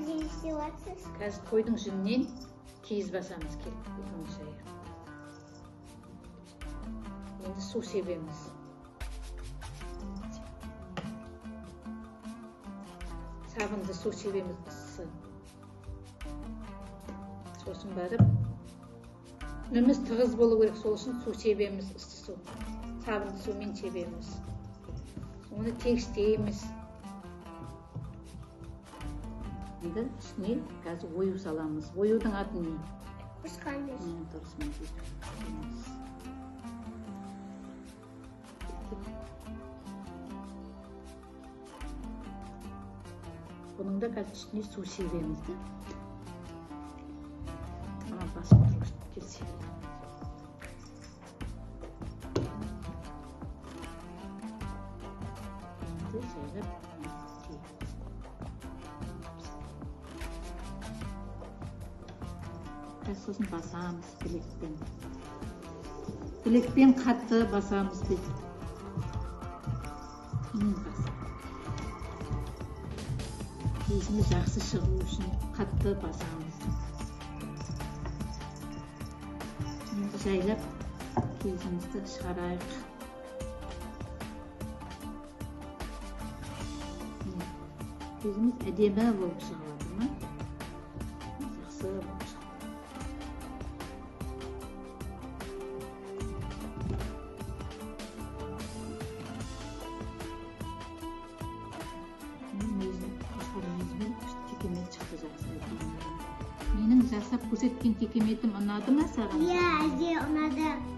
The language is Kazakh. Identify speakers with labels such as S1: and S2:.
S1: Қазір қойдың жүнінен киіз басамыз келіп. Енді су себеміз. Сабынды су себеміз ыссы. Сосын барып, үніміз тығыз болу керек, сол үшін су себеміз, ыссы су. Сабынды сумен себеміз. Оны тегістейміз. Енді ішіне қазір ою саламыз. Оюдың аты не?
S2: Ұрысқанбыз.
S1: Бұның да қазір ішіне су себеміз. Басып тұрғышып келсе. Сосын басамыз білекпен. Білекпен қатты басамыз біз. Киізіміз жақсы шығу үшін қатты басамыз. Енді жайлап киізімізді шығарайық. Киізіміз әдемі болып шығады ма? Жақсы болып шығады. Менің жасап көрсеткен текеметім ұнады ма саған?
S2: Иә, әже ұнады.